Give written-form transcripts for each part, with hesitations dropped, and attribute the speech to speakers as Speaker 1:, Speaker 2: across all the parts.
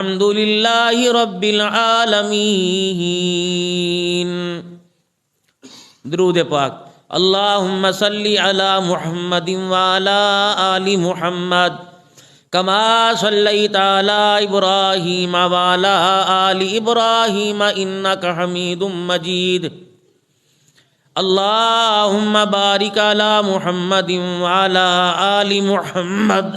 Speaker 1: الحمد للہ رب العالمین۔ درود پاک۔ اللہم صلی علی محمد وعلی آل محمد کما صلیت علی ابراہیم وعلی آل ابراہیم انک حمید مجید۔ اللہم بارک علی محمد وعلی آل محمد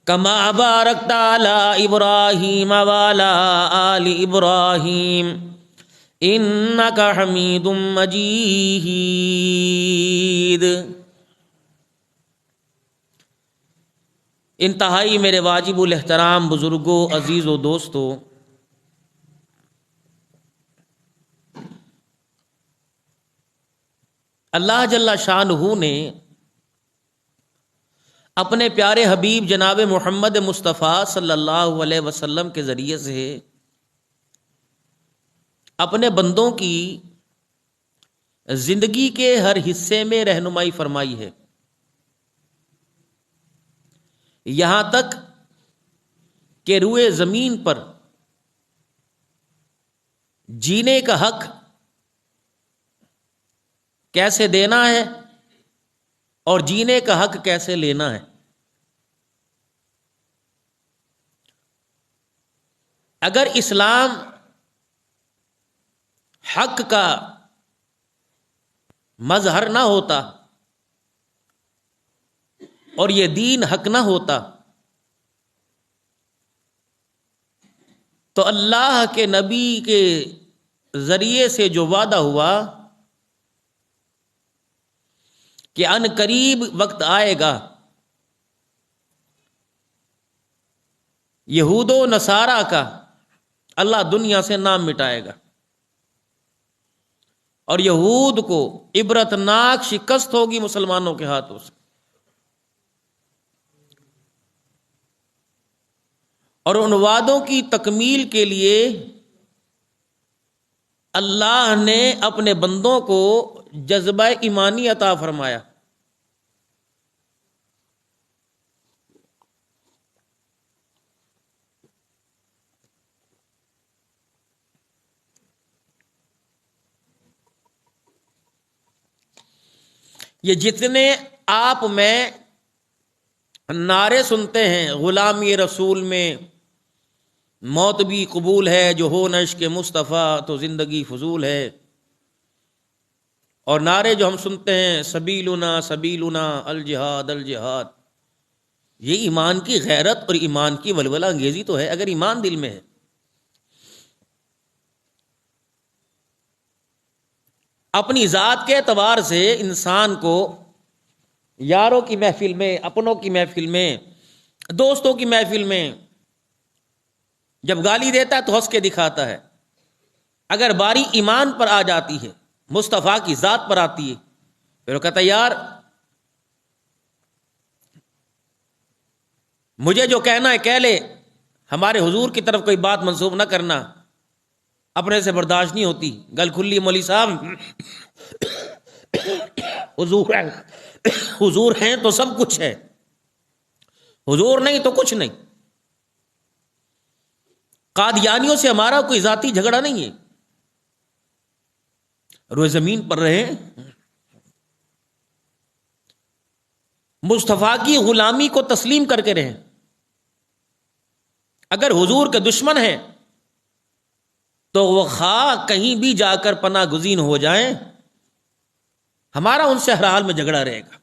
Speaker 1: کما بارکت علی ابراہیم وعلی آل ابراہیم انک حمید مجید۔ انتہائی میرے واجب الاحترام بزرگوں، عزیزوں، دوستوں، اللہ جل شانہ نے اپنے پیارے حبیب جناب محمد مصطفیٰ صلی اللہ علیہ وسلم کے ذریعے سے اپنے بندوں کی زندگی کے ہر حصے میں رہنمائی فرمائی ہے، یہاں تک کہ روئے زمین پر جینے کا حق کیسے دینا ہے اور جینے کا حق کیسے لینا ہے۔ اگر اسلام حق کا مظہر نہ ہوتا اور یہ دین حق نہ ہوتا تو اللہ کے نبی کے ذریعے سے جو وعدہ ہوا کہ ان قریب وقت آئے گا یہود و نصارہ کا اللہ دنیا سے نام مٹائے گا اور یہود کو عبرتناک شکست ہوگی مسلمانوں کے ہاتھوں سے، اور ان وعدوں کی تکمیل کے لیے اللہ نے اپنے بندوں کو جذبہ ایمانی عطا فرمایا۔ یہ جتنے آپ میں نعرے سنتے ہیں، غلامی رسول میں موت بھی قبول ہے، جو ہو نہ عشق مصطفیٰ تو زندگی فضول ہے، اور نعرے جو ہم سنتے ہیں سبیلنا سبیلنا الجہاد الجہاد، یہ ایمان کی غیرت اور ایمان کی ولولہ انگیزی تو ہے اگر ایمان دل میں ہے۔ اپنی ذات کے اعتبار سے انسان کو یاروں کی محفل میں، اپنوں کی محفل میں، دوستوں کی محفل میں جب گالی دیتا ہے تو ہنس کے دکھاتا ہے، اگر باری ایمان پر آ جاتی ہے، مصطفیٰ کی ذات پر آتی ہے، پھر وہ کہتا ہے یار مجھے جو کہنا ہے کہہ لے، ہمارے حضور کی طرف کوئی بات منسوب نہ کرنا، اپنے سے برداشت نہیں ہوتی۔ گل کھلی مولوی صاحب، حضور ہیں تو سب کچھ ہے، حضور نہیں تو کچھ نہیں۔ قادیانیوں سے ہمارا کوئی ذاتی جھگڑا نہیں ہے، روئے زمین پر رہے، مصطفیٰ کی غلامی کو تسلیم کر کے رہیں۔ اگر حضور کے دشمن ہیں تو وہ خواہ کہیں بھی جا کر پناہ گزین ہو جائیں، ہمارا ان سے ہر حال میں جھگڑا رہے گا۔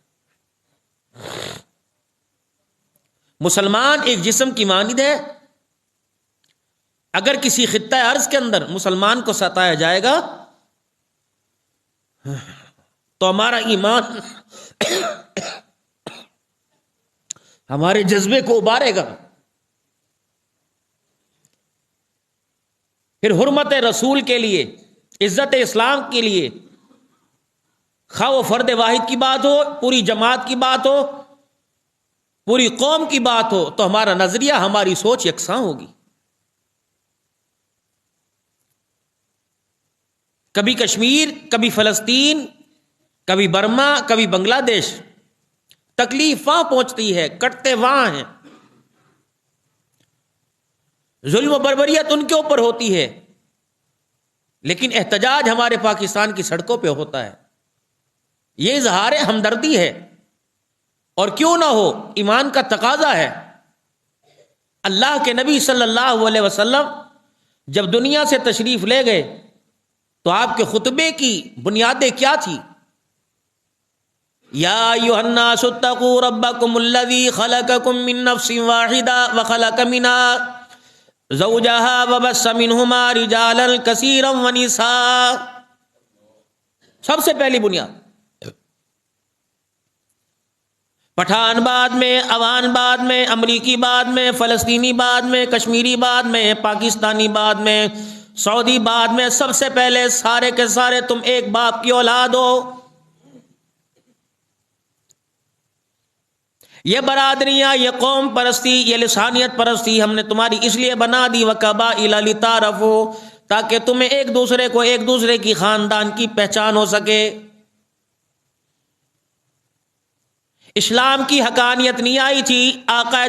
Speaker 1: مسلمان ایک جسم کی مانند ہے، اگر کسی خطہ ارض کے اندر مسلمان کو ستایا جائے گا تو ہمارا ایمان ہمارے جذبے کو ابارے گا، پھر حرمت رسول کے لیے، عزت اسلام کے لیے، خواہ وہ فرد واحد کی بات ہو، پوری جماعت کی بات ہو، پوری قوم کی بات ہو، تو ہمارا نظریہ، ہماری سوچ یکساں ہوگی۔ کبھی کشمیر، کبھی فلسطین، کبھی برما، کبھی بنگلہ دیش، تکلیف وہاں پہنچتی ہے، کٹتے وہاں ہیں، ظلم و بربریت ان کے اوپر ہوتی ہے، لیکن احتجاج ہمارے پاکستان کی سڑکوں پہ ہوتا ہے۔ یہ اظہار ہمدردی ہے، اور کیوں نہ ہو، ایمان کا تقاضا ہے۔ اللہ کے نبی صلی اللہ علیہ وسلم جب دنیا سے تشریف لے گئے تو آپ کے خطبے کی بنیادیں کیا تھی؟ یا ایھا الناس اتقوا ربکم الذی خلقکم من نفس واحدہ وخلق منها زوجہا وبث منہما رجالا کثیرا ونساء۔ سب سے پہلی بنیاد۔ پٹھان بعد میں، افغان بعد میں، امریکی بعد میں، فلسطینی بعد میں، کشمیری بعد میں، پاکستانی بعد میں، سعودی بعد میں، سب سے پہلے سارے کے سارے تم ایک باپ کی اولاد ہو۔ یہ برادریاں، یہ قوم پرستی، یہ لسانیت پرستی ہم نے تمہاری اس لیے بنا دی وَقَبَائِلَ لِتَعَارَفُوا، تاکہ تمہیں ایک دوسرے کو، ایک دوسرے کی خاندان کی پہچان ہو سکے۔ اسلام کی حقانیت نہیں آئی تھی آقائے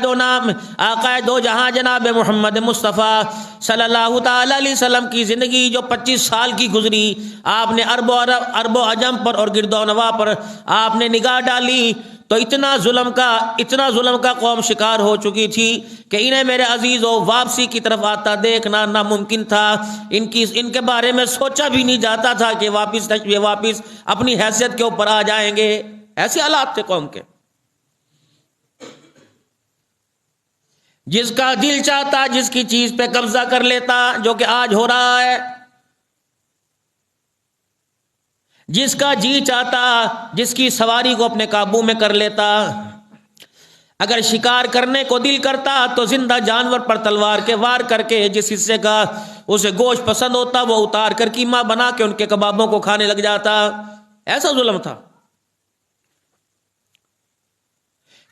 Speaker 1: دو جہاں جناب محمد مصطفیٰ صلی اللہ تعالی علیہ وسلم کی زندگی جو 25 سال کی گزری، آپ نے عرب و عجم پر اور گرد و نواح پر آپ نے نگاہ ڈالی تو اتنا ظلم کا قوم شکار ہو چکی تھی کہ انہیں میرے عزیزوں واپسی کی طرف آتا دیکھنا ناممکن تھا۔ ان کے بارے میں سوچا بھی نہیں جاتا تھا کہ واپس اپنی حیثیت کے اوپر آ جائیں گے۔ ایسے حالات تھے قوم کے۔ جس کا دل چاہتا جس کی چیز پہ قبضہ کر لیتا، جو کہ آج ہو رہا ہے۔ جس کا جی چاہتا جس کی سواری کو اپنے قابو میں کر لیتا۔ اگر شکار کرنے کو دل کرتا تو زندہ جانور پر تلوار کے وار کر کے جس حصے کا اسے گوشت پسند ہوتا وہ اتار کر قیمہ بنا کے ان کے کبابوں کو کھانے لگ جاتا۔ ایسا ظلم تھا۔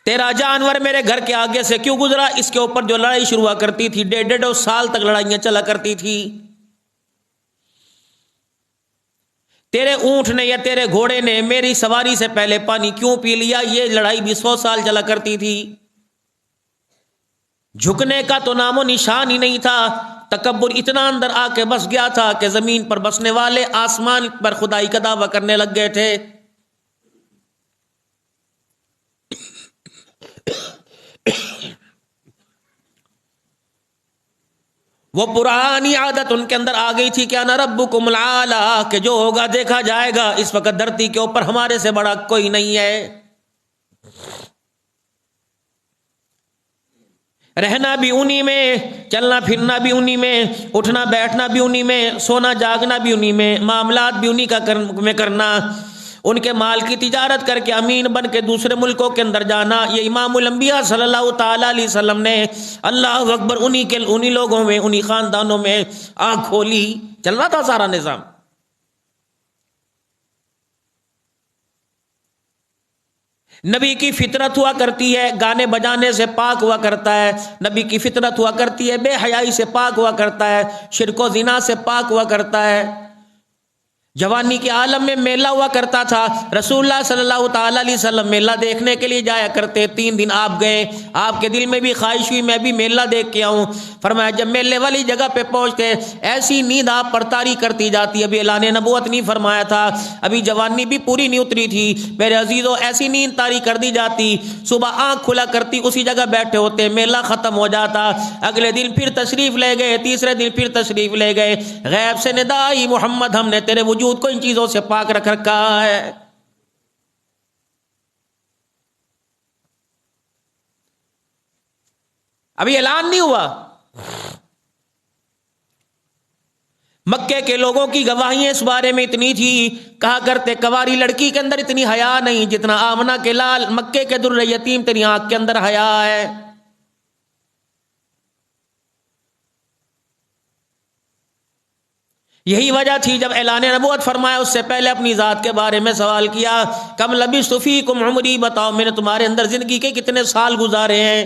Speaker 1: تیرا جانور میرے گھر کے آگے سے کیوں گزرا، اس کے اوپر جو لڑائی شروع ہوا کرتی تھی، 1.5 سال تک لڑائیاں چلا کرتی تھی۔ تیرے اونٹ نے یا تیرے گھوڑے نے میری سواری سے پہلے پانی کیوں پی لیا، یہ لڑائی بھی 100 سال چلا کرتی تھی۔ جھکنے کا تو نام و نشان ہی نہیں تھا۔ تکبر اتنا اندر آ کے بس گیا تھا کہ زمین پر بسنے والے آسمان پر خدائی کا دعویٰ کرنے لگ گئے تھے۔ وہ پرانی عادت ان کے اندر آ گئی تھی کہ انا ربکم العالی، کہ جو ہوگا دیکھا جائے گا، اس وقت دھرتی کے اوپر ہمارے سے بڑا کوئی نہیں ہے۔ رہنا بھی انہی میں، چلنا پھرنا بھی انہی میں، اٹھنا بیٹھنا بھی انہی میں، سونا جاگنا بھی انہی میں، معاملات بھی انہی میں کرنا، ان کے مال کی تجارت کر کے امین بن کے دوسرے ملکوں کے اندر جانا۔ یہ امام الانبیاء صلی اللہ تعالی علیہ وسلم نے اللہ اکبر انہی لوگوں میں، انہی خاندانوں میں آنکھ کھولی۔ چل رہا تھا سارا نظام۔ نبی کی فطرت ہوا کرتی ہے گانے بجانے سے پاک ہوا کرتا ہے، نبی کی فطرت ہوا کرتی ہے بے حیائی سے پاک ہوا کرتا ہے، شرک و زنا سے پاک ہوا کرتا ہے۔ جوانی کے عالم میں میلہ ہوا کرتا تھا۔ رسول اللہ صلی اللہ تعالی علیہ وسلم میلہ دیکھنے کے لیے جایا کرتے۔ 3 دن آپ گئے، آپ کے دل میں بھی خواہش ہوئی میں بھی میلہ دیکھ کے آؤں۔ فرمایا جب میلے والی جگہ پہ پہنچتے ایسی نیند آپ پر طاری کرتی جاتی، ابھی اعلان نبوت نہیں فرمایا تھا، ابھی جوانی بھی پوری نہیں اتری تھی، میرے عزیزوں ایسی نیند طاری کر دی جاتی، صبح آنکھ کھلا کرتی اسی جگہ بیٹھے ہوتے، میلہ ختم ہو جاتا، اگلے دن پھر تشریف لے گئے، تیسرے دن پھر تشریف لے گئے، غیب سے ندا آئی محمد ہم نے تیرے وجود کو ان چیزوں سے پاک رکھ رکھا ہے۔ ابھی اعلان نہیں ہوا۔ مکے کے لوگوں کی گواہیاں اس بارے میں اتنی تھی، کہا کرتے کنواری لڑکی کے اندر اتنی حیا نہیں جتنا آمنہ کے لال مکے کے در یتیم تیری آنکھ کے اندر حیا ہے۔ یہی وجہ تھی جب اعلان نبوت فرمایا اس سے پہلے اپنی ذات کے بارے میں سوال کیا، کم لبثت فیکم عمری، بتاؤ میں نے تمہارے اندر زندگی کے کتنے سال گزارے ہیں۔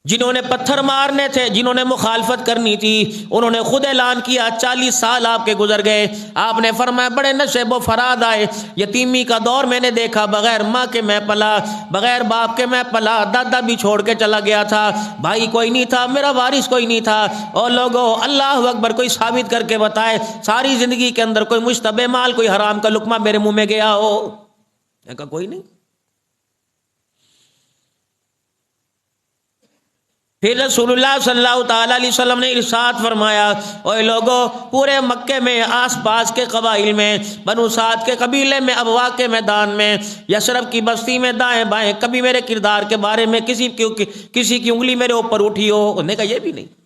Speaker 1: جنہوں نے پتھر مارنے تھے، جنہوں نے مخالفت کرنی تھی، انہوں نے خود اعلان کیا 40 سال آپ کے گزر گئے، آپ نے فرمایا بڑے نشیب و فراد آئے، یتیمی کا دور میں نے دیکھا، بغیر ماں کے میں پلا، بغیر باپ کے میں پلا، دادا بھی چھوڑ کے چلا گیا تھا، بھائی کوئی نہیں تھا، میرا وارث کوئی نہیں تھا، اور لوگوں اللہ اکبر کوئی ثابت کر کے بتائے ساری زندگی کے اندر کوئی مشتبہ مال، کوئی حرام کا لقمہ میرے منہ میں گیا ہو؟ میں کہا کوئی نہیں۔ پھر رسول اللہ صلی اللہ تعالی علیہ وسلم نے ارشاد فرمایا، اوے لوگوں، پورے مکے میں آس پاس کے قبائل میں، بنو سعد کے قبیلے میں، ابوا کے میدان میں، یثرب کی بستی میں، دائیں بائیں کبھی میرے کردار کے بارے میں کسی کی انگلی میرے اوپر اٹھی ہو؟ انہوں نے کہا یہ بھی نہیں۔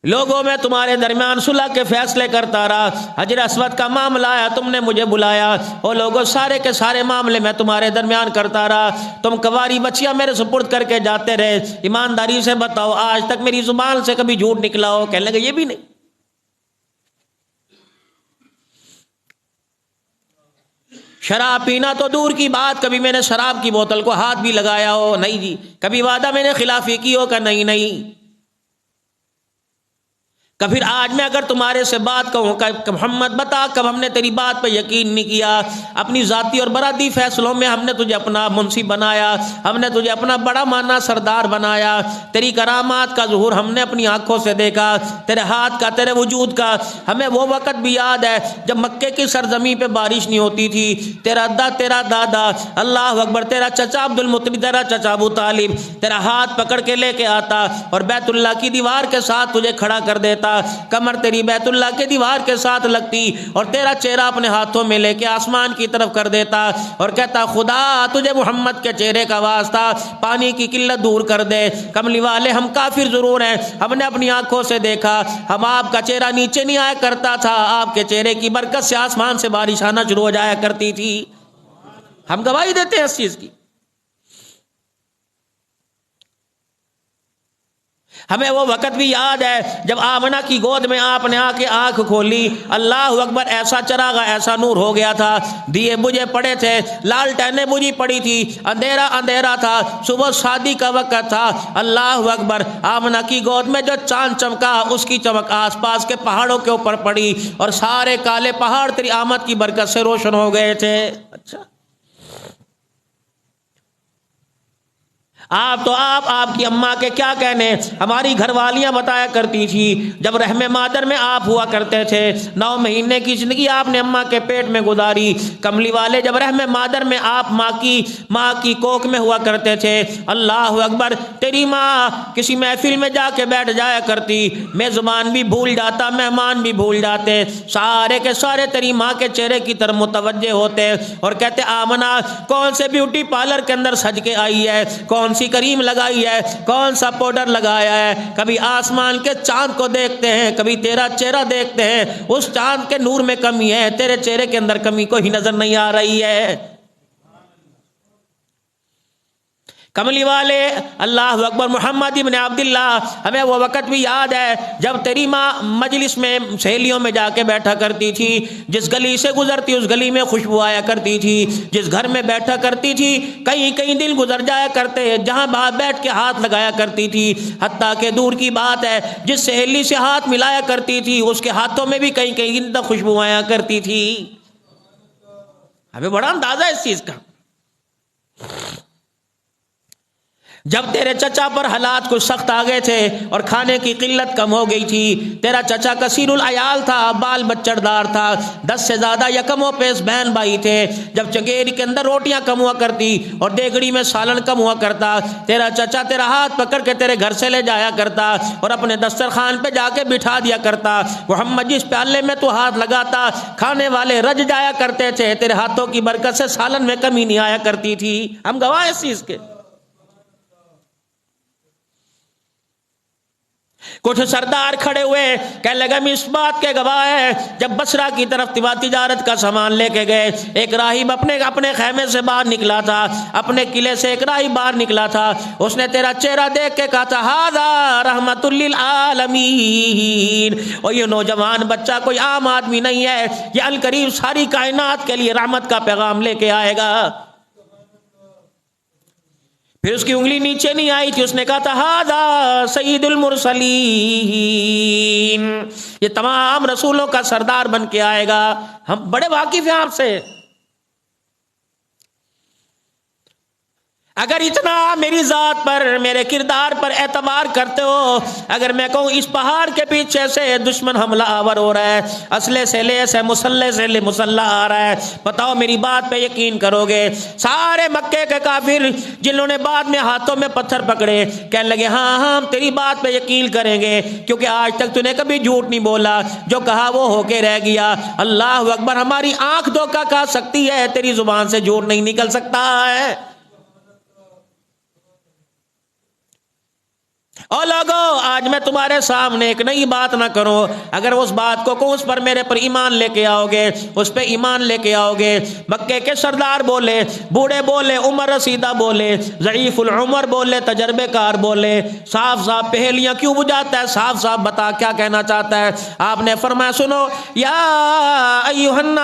Speaker 1: لوگوں میں تمہارے درمیان صلح کے فیصلے کرتا رہا، حجر اسود کا معاملہ آیا تم نے مجھے بلایا، اور لوگوں سارے کے سارے معاملے میں تمہارے درمیان کرتا رہا، تم کواری بچیاں میرے سپرد کر کے جاتے رہے، ایمانداری سے بتاؤ آج تک میری زبان سے کبھی جھوٹ نکلا ہو؟ کہنے لگے یہ بھی نہیں۔ شراب پینا تو دور کی بات، کبھی میں نے شراب کی بوتل کو ہاتھ بھی لگایا ہو؟ نہیں جی۔ کبھی وعدہ میں نے خلافی کی ہو؟ کہ نہیں۔ کہ پھر آج میں اگر تمہارے سے بات کہوں کہ محمد بتا کب ہم نے تیری بات پہ یقین نہیں کیا؟ اپنی ذاتی اور برادری فیصلوں میں ہم نے تجھے اپنا منصف بنایا، ہم نے تجھے اپنا بڑا مانا سردار بنایا، تیری کرامات کا ظہور ہم نے اپنی آنکھوں سے دیکھا، تیرے ہاتھ کا، تیرے وجود کا۔ ہمیں وہ وقت بھی یاد ہے جب مکے کی سرزمین پہ بارش نہیں ہوتی تھی، تیرا دادا اللہ اکبر، تیرا چچا عبد المطلب، تیرا چچا ابو طالب تیرا ہاتھ پکڑ کے لے کے آتا اور بیت اللہ کی دیوار کے ساتھ تجھے کھڑا کر دیتا، کمر تیری بیت اللہ کے دیوار کے ساتھ لگتی اور تیرا چہرہ اپنے ہاتھوں میں لے کے آسمان کی طرف کر دیتا اور کہتا خدا تجھے محمد کے چہرے کا واسطہ پانی کی قلت دور کر دے۔ کملی والے ہم کافر ضرور ہیں، ہم نے اپنی آنکھوں سے دیکھا، ہم آپ کا چہرہ نیچے نہیں آیا کرتا تھا، آپ کے چہرے کی برکت سے آسمان سے بارش آنا شروع ہو جایا کرتی تھی۔ ہم گواہی دیتے ہیں اس چیز کی۔ ہمیں وہ وقت بھی یاد ہے جب آمنہ کی گود میں آپ نے آ کے آنکھ کھولی، اللہ اکبر، ایسا چراغا، ایسا نور ہو گیا تھا، دیے بجھے پڑے تھے، لالٹینیں بجھی پڑی تھی، اندھیرا اندھیرا تھا، صبح شادی کا وقت تھا، اللہ اکبر، آمنہ کی گود میں جو چاند چمکا اس کی چمک آس پاس کے پہاڑوں کے اوپر پڑی اور سارے کالے پہاڑ تیری آمد کی برکت سے روشن ہو گئے تھے۔ اچھا آپ کی اماں کے کیا کہنے، ہماری گھر والیاں بتایا کرتی تھی جب رحم مادر میں آپ ہوا کرتے تھے، 9 مہینے کی زندگی آپ نے اماں کے پیٹ میں گزاری، کملی والے جب رحم مادر میں آپ ماں کی کوکھ میں ہوا کرتے تھے، اللہ اکبر، تیری ماں کسی محفل میں جا کے بیٹھ جایا کرتی، میزبان بھی بھول جاتا، مہمان بھی بھول جاتے، سارے کے سارے تیری ماں کے چہرے کی طرف متوجہ ہوتے اور کہتے آمنہ کون سے بیوٹی پارلر کے اندر سج کے آئی ہے، کون سی کریم لگائی ہے، کون سا پاؤڈر لگایا ہے۔ کبھی آسمان کے چاند کو دیکھتے ہیں، کبھی تیرا چہرہ دیکھتے ہیں، اس چاند کے نور میں کمی ہے، تیرے چہرے کے اندر کمی کوئی نظر نہیں آ رہی ہے۔ کملی والے اللہ اکبر، محمد ابن عبداللہ، ہمیں وہ وقت بھی یاد ہے جب تیری ماں مجلس میں سہیلیوں میں جا کے بیٹھا کرتی تھی، جس گلی سے گزرتی اس گلی میں خوشبو آیا کرتی تھی، جس گھر میں بیٹھا کرتی تھی کئی دن گزر جایا کرتے جہاں باہر بیٹھ کے ہاتھ لگایا کرتی تھی، حتیٰ کہ دور کی بات ہے جس سہیلی سے ہاتھ ملایا کرتی تھی اس کے ہاتھوں میں بھی کئی دن تک خوشبو آیا کرتی تھی۔ ہمیں بڑا اندازہ ہے اس چیز کا۔ جب تیرے چچا پر حالات کچھ سخت آ گئے تھے اور کھانے کی قلت کم ہو گئی تھی، تیرا چچا کثیر العیال تھا، بال بچڑ دار تھا، 10 سے زیادہ یکم و پیش بہن بھائی تھے، جب چنگیری کے اندر روٹیاں کم ہوا کرتی اور دیگڑی میں سالن کم ہوا کرتا، تیرا چچا تیرا ہاتھ پکڑ کے تیرے گھر سے لے جایا کرتا اور اپنے دسترخوان پہ جا کے بٹھا دیا کرتا۔ محمد جس پیالے میں تو ہاتھ لگاتا کھانے والے رج جایا کرتے تھے، تیرے ہاتھوں کی برکت سے سالن میں کمی نہیں آیا کرتی تھی۔ ہم گواہ اس چیز کے۔ کچھ سردار کھڑے ہوئے کہنے لگا ہم اس بات کے گواہ ہیں، جب بصرہ کی طرف تجارت کا سامان لے کے گئے، ایک راہب اپنے خیمے سے باہر نکلا تھا، اپنے قلعے سے ایک راہب باہر نکلا تھا، اس نے تیرا چہرہ دیکھ کے کہا تھا ھذا رحمت للعالمین، اور یہ نوجوان بچہ کوئی عام آدمی نہیں ہے، یہ القریب ساری کائنات کے لیے رحمت کا پیغام لے کے آئے گا۔ پھر اس کی انگلی نیچے نہیں آئی تھی، اس نے کہا تھا ھذا سید المرسلین، یہ تمام رسولوں کا سردار بن کے آئے گا۔ ہم بڑے واقف ہیں آپ سے، اگر اتنا میری ذات پر، میرے کردار پر اعتبار کرتے ہو، اگر میں کہوں اس پہاڑ کے پیچھے سے دشمن حملہ آور ہو رہا ہے، اسلحے سے لیس ہے، مسلح سے مسلح آ رہا ہے، بتاؤ میری بات پہ یقین کرو گے؟ سارے مکے کے کافر جنہوں نے بعد میں ہاتھوں میں پتھر پکڑے کہنے لگے ہاں ہاں ہم تیری بات پہ یقین کریں گے، کیونکہ آج تک تو نے کبھی جھوٹ نہیں بولا، جو کہا وہ ہو کے رہ گیا۔ اللہ اکبر، ہماری آنکھ دھوکہ کھا سکتی ہے، تیری زبان سے جھوٹ نہیں نکل سکتا ہے۔ اور لوگو، آج میں تمہارے سامنے ایک نئی بات نہ کروں، اگر اس بات کو کہوں اس پر میرے پر ایمان لے کے آؤ گے، اس پہ ایمان لے کے آؤ گے۔ مکے کے سردار بولے، بوڑھے بولے، عمر رسیدہ بولے، ضعیف العمر بولے، تجربے کار بولے، صاف صاف پہیلیاں کیوں بجاتا ہے؟ صاف صاف بتا کیا کہنا چاہتا ہے۔ آپ نے فرمایا سنو، یا ایھا الناس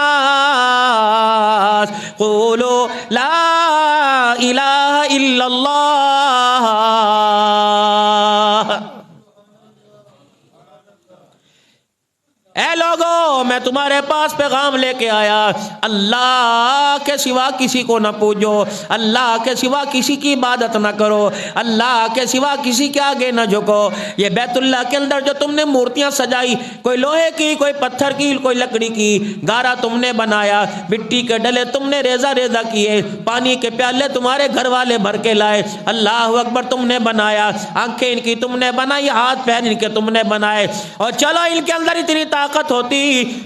Speaker 1: قولوا لا الہ الا اللہ، اے لوگو میں تمہارے پاس پیغام لے کے آیا، اللہ کے سوا کسی کو نہ پوجو، اللہ کے سوا کسی کی عبادت نہ کرو، اللہ کے سوا کسی کے آگے نہ جھکو۔ یہ بیت اللہ کے اندر جو تم نے مورتیاں سجائی، کوئی لوہے کی، کوئی پتھر کی، کوئی لکڑی کی، گارا تم نے بنایا، مٹی کے ڈلے تم نے ریزہ ریزہ کیے، پانی کے پیالے تمہارے گھر والے بھر کے لائے، اللہ اکبر تم نے بنایا، آنکھیں ان کی تم نے بنائی، ہاتھ پیر ان کے تم نے بنائے، اور چلو ان کے اندر اتنی طاقت ہوتی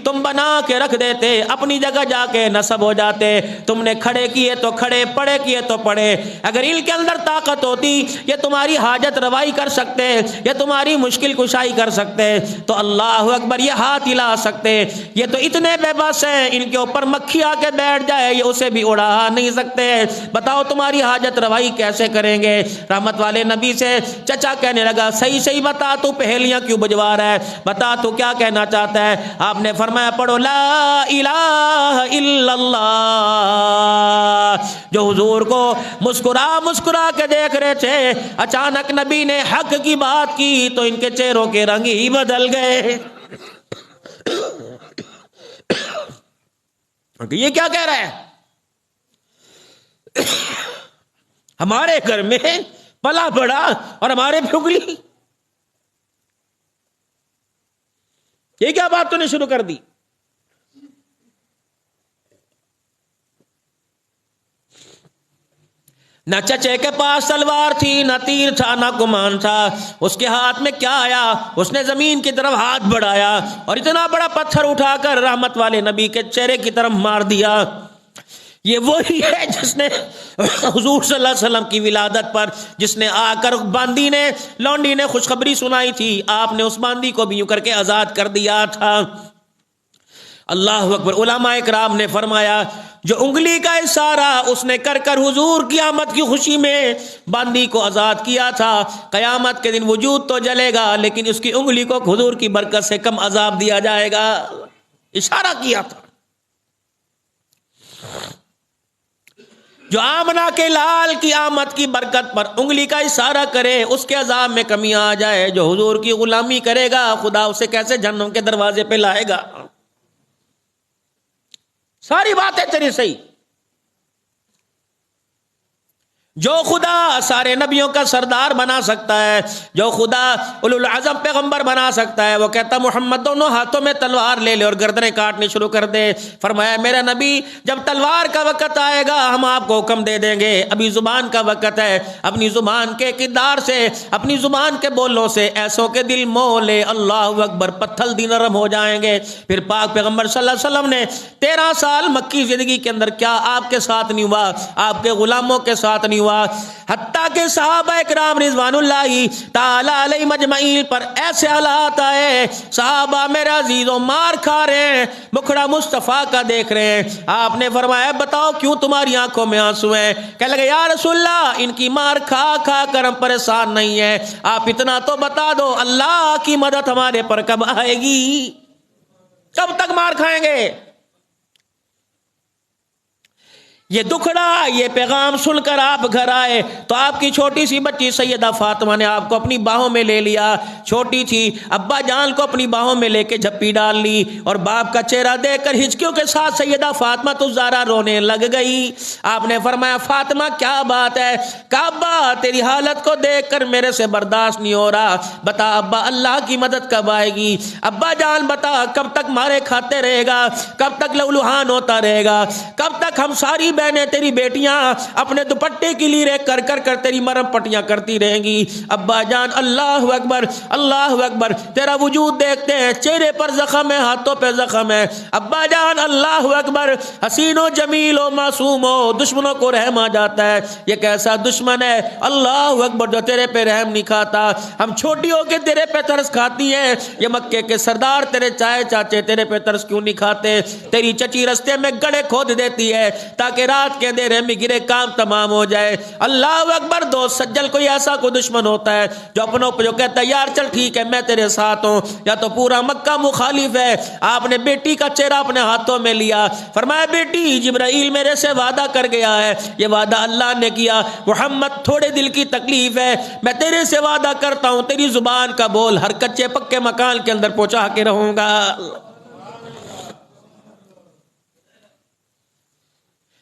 Speaker 1: تم بنا کے رکھ دیتے، اپنی جگہ جا کے نصب ہو جاتے، تم نے کھڑے کیے تو کھڑے، پڑے کیے تو پڑے۔ اگر ان کے اندر طاقت ہوتی یہ تمہاری حاجت روائی کر سکتے، یہ تمہاری مشکل کشائی کر سکتے، تو اللہ اکبر یہ ہاتھ ہلا سکتے۔ یہ تو اتنے بے بس ہیں، ان کے اوپر مکھی آ کے بیٹھ جائے یہ اسے بھی اڑا نہیں سکتے، بتاؤ تمہاری حاجت روائی کیسے کریں گے؟ رحمت والے نبی سے چچا کہنے لگا صحیح صحیح بتا، تو پہیلیاں کیوں بجوا رہا ہے، بتا تو کیا کہنا چاہتا ہے؟ آپ نے فرمایا پڑھو لا الہ الا اللہ۔ جو حضور کو مسکرا مسکرا کے دیکھ رہے تھے، اچانک نبی نے حق کی بات کی تو ان کے چہروں کے رنگ ہی بدل گئے۔ یہ کیا کہہ رہا ہے؟ ہمارے گھر میں پلا بڑا اور ہمارے پھگلی، یہ کیا بات تو نے شروع کر دی؟ نہ چچے کے پاس تلوار تھی، نہ تیر تھا، نہ کمان تھا، اس کے ہاتھ میں کیا آیا؟ اس نے زمین کی طرف ہاتھ بڑھایا اور اتنا بڑا پتھر اٹھا کر رحمت والے نبی کے چہرے کی طرف مار دیا۔ یہ وہی ہے جس نے حضور صلی اللہ علیہ وسلم کی ولادت پر، جس نے آ کر باندی نے، لونڈی نے خوشخبری سنائی تھی، آپ نے اس باندی کو بھی یوں کر کے آزاد کر دیا تھا۔ اللہ اکبر۔ علماء اکرام نے فرمایا جو انگلی کا اشارہ اس نے کر کر حضور کی آمد کی خوشی میں باندی کو آزاد کیا تھا، قیامت کے دن وجود تو جلے گا لیکن اس کی انگلی کو حضور کی برکت سے کم عذاب دیا جائے گا، اشارہ کیا تھا۔ جو آمنہ کے لال کی آمد کی برکت پر انگلی کا اشارہ کرے اس کے عذاب میں کمی آ جائے، جو حضور کی غلامی کرے گا خدا اسے کیسے جہنم کے دروازے پہ لائے گا؟ ساری باتیں تیری صحیح۔ جو خدا سارے نبیوں کا سردار بنا سکتا ہے، جو خدا اولو العزم پیغمبر بنا سکتا ہے، وہ کہتا محمد دونوں ہاتھوں میں تلوار لے لے اور گردنیں کاٹنی شروع کر دے۔ فرمایا میرا نبی جب تلوار کا وقت آئے گا ہم آپ کو حکم دے دیں گے، ابھی زبان کا وقت ہے، اپنی زبان کے کردار سے، اپنی زبان کے بولوں سے ایسوں کے دل موہ لے، اللہ اکبر، پتھر دی نرم ہو جائیں گے۔ پھر پاک پیغمبر صلی اللہ علیہ وسلم نے 13 سال مکی زندگی کے اندر کیا آپ کے ساتھ نہیں ہوا، آپ کے غلاموں کے ساتھ نہیں ہوا، حتیٰ کہ صحابہ اکرام رضوان اللہ تعالی علیہ مجمعین پر ایسے حالات آئے، صحابہ میرے عزیزوں مار کھا رہے ہیں، مکھڑا مصطفیٰ کا دیکھ رہے ہیں۔ آپ نے فرمایا بتاؤ کیوں تمہاری آنکھوں میں آنسو ہیں؟ کہنے لگے یا رسول اللہ ان کی مار کھا کھا کر ہم پریشان نہیں ہیں، آپ اتنا تو بتا دو اللہ کی مدد ہمارے پر کب آئے گی؟ کب تک مار کھائیں گے؟ یہ دکھڑا یہ پیغام سن کر آپ گھر آئے تو آپ کی چھوٹی سی بچی سیدہ فاطمہ نے آپ کو اپنی باہوں میں لے لیا. چھوٹی تھی، ابا جان کو اپنی باہوں میں لے کے جھپی ڈال لی اور باپ کا چہرہ دیکھ کر ہچکیوں کے ساتھ سیدہ فاطمہ تو زارا رونے لگ گئی. آپ نے فرمایا فاطمہ کیا بات ہے؟ کہا ابا تیری حالت کو دیکھ کر میرے سے برداشت نہیں ہو رہا. بتا ابا اللہ کی مدد کب آئے گی؟ ابا جان بتا کب تک مارے کھاتے رہے گا؟ کب تک لہولہان ہوتا رہے گا؟ کب تک ہم ساری بہنیں تیری بیٹیاں اپنے دوپٹے کی لیرے کر کر کر تیری مرم پٹیاں کرتی رہیں گی؟ ابا جان اللہ اکبر اللہ اکبر، تیرا وجود دیکھتے ہیں، چہرے پر زخم ہے، ہاتھوں پہ زخم ہے. ابا جان اللہ اکبر، حسین و جمیل و معصوم ہو، دشمنوں کو رحم آ جاتا ہے. یہ کیسا دشمن ہے اللہ اکبر جو تیرے پہ رحم نہیں کھاتا؟ ہم چھوٹی ہو کے تیرے پہ ترس کھاتی ہیں، یہ مکے کے سردار تیرے چائے چاچے تیرے پہ ترس کیوں نہیں کھاتے؟ تیری چچی رستے میں گڑھے کھود دیتی ہے تاکہ رات کے اندھیرے میں گرے کام تمام ہو جائے. اللہ اکبر. دوست سجل کوئی ایسا کوئی دشمن ہوتا ہے جو اپنوں پہ جو کہتا ہے یار چل ٹھیک ہے میں تیرے ساتھ ہوں، یا تو پورا مکہ مخالف ہے. آپ نے بیٹی کا چہرہ اپنے ہاتھوں میں لیا، فرمایا بیٹی جبرائیل میرے سے وعدہ کر گیا ہے، یہ وعدہ اللہ نے کیا. محمد تھوڑے دل کی تکلیف ہے، میں تیرے سے وعدہ کرتا ہوں تیری زبان کا بول ہر کچے پکے مکان کے اندر پہنچا کے رہوں گا.